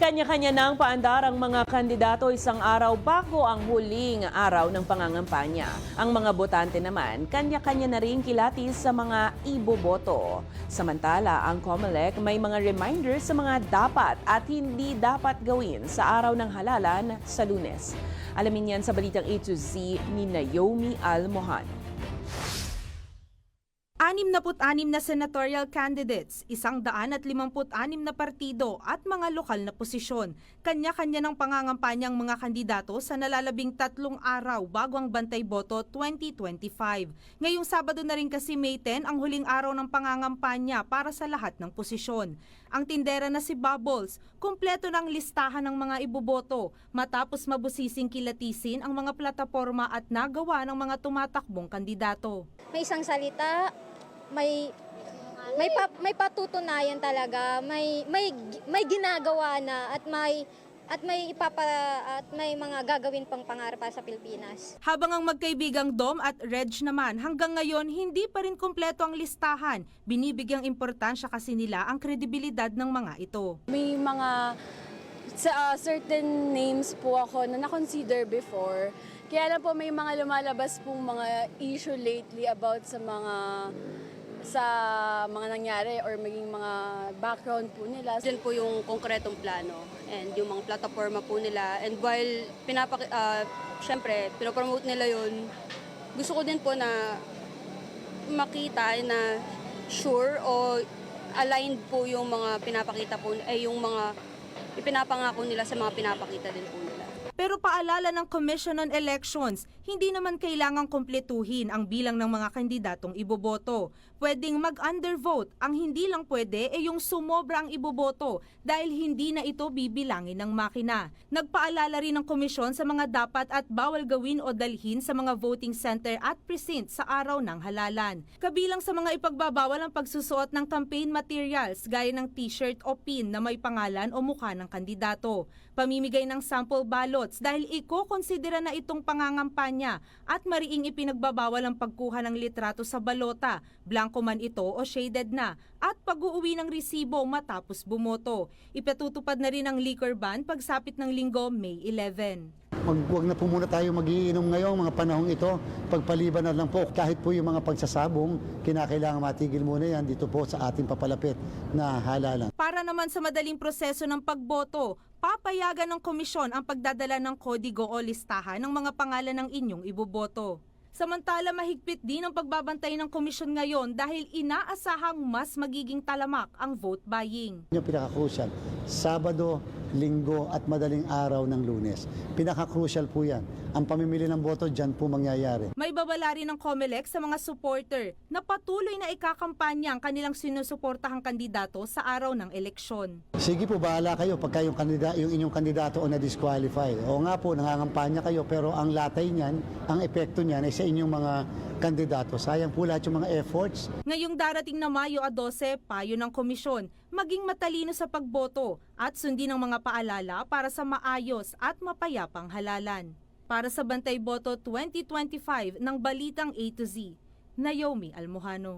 Kanya-kanya ng paandar ang mga kandidato isang araw bago ang huling araw ng pangangampanya. Ang mga botante naman, kanya-kanya na rin kilatis sa mga iboboto. Samantala, ang COMELEC may mga reminders sa mga dapat at hindi dapat gawin sa araw ng halalan sa Lunes. Alamin yan sa balitang A to Z ni Naomi Almohan. 66 na senatorial candidates, 156 na partido at mga lokal na posisyon. Kanya-kanya ng pangangampanya ang mga kandidato sa nalalabing 3 araw bago ang Bantay Boto 2025. Ngayong Sabado na rin kasi May 10 ang huling araw ng pangangampanya para sa lahat ng posisyon. Ang tindera na si Bubbles, kumpleto ng listahan ng mga iboboto matapos mabusising kilatisin ang mga plataporma at nagawa ng mga tumatakbong kandidato. May isang salita, may patutunayan talaga, may ginagawa na at may mga gagawin pang pangarap sa Pilipinas. Habang ang magkaibigang Dom at Reg naman hanggang ngayon hindi pa rin kumpleto ang listahan. Binibigyang importansya kasi nila ang kredibilidad ng mga ito. May mga certain names po ako na na-consider before. Kaya lang po may mga lumalabas pong mga issue lately about sa mga nangyari or maging mga background po nila. Diyan po yung konkretong plano and yung mga plataforma po nila. And while syempre, pinopromote nila yun, gusto ko din po na makita na sure o aligned po yung mga pinapakita po, ay yung mga ipinapangako nila sa mga pinapakita din po nila. Pero paalala ng Commission on Elections, hindi naman kailangang kumpletuhin ang bilang ng mga kandidatong iboboto. Pwedeng mag-undervote. Ang hindi lang pwede ay yung sumobra ang iboboto dahil hindi na ito bibilangin ng makina. Nagpaalala rin ng komisyon sa mga dapat at bawal gawin o dalhin sa mga voting center at precinct sa araw ng halalan. Kabilang sa mga ipagbabawal ang pagsusuot ng campaign materials gaya ng t-shirt o pin na may pangalan o mukha ng kandidato. Pamimigay ng sample ballots dahil iko-konsidera na itong pangangampanya at mariing ipinagbabawal ang pagkuha ng litrato sa balota, blanco man ito o shaded na, at pag-uuwi ng resibo matapos bumoto. Ipatutupad na rin ang liquor ban pagsapit ng Linggo, May 11. Huwag na po muna tayo magiinom ngayong mga panahong ito. Pagpaliban na lang po, kahit po yung mga pagsasabong, kinakailangan matigil muna yan dito po sa ating papalapit na halalan. Para naman sa madaling proseso ng pagboto, papayagan ng komisyon ang pagdadala ng kodigo o listahan ng mga pangalan ng inyong iboboto. Samantala, mahigpit din ang pagbabantay ng komisyon ngayon dahil inaasahang mas magiging talamak ang vote buying. Yung pinaka-crucial, Sabado, Linggo at madaling araw ng Lunes. Pinaka-crucial po yan. Ang pamimili ng boto, dyan po mangyayari. May babala rin ng COMELEC sa mga supporter na patuloy na ikakampanya ang kanilang sinusuportahang kandidato sa araw ng eleksyon. Sige po, bahala kayo pagka yung inyong kandidato o na-disqualify. O nga po, nangangampanya kayo pero ang latay niyan, ang epekto niyan ay sa inyong mga kandidato. Sayang po lahat yung mga efforts. Ngayong darating na Mayo 12, payo ng komisyon, maging matalino sa pagboto at sundin ang mga paalala para sa maayos at mapayapang halalan. Para sa Bantay Boto 2025 ng Balitang A to Z, Naomi Almohano.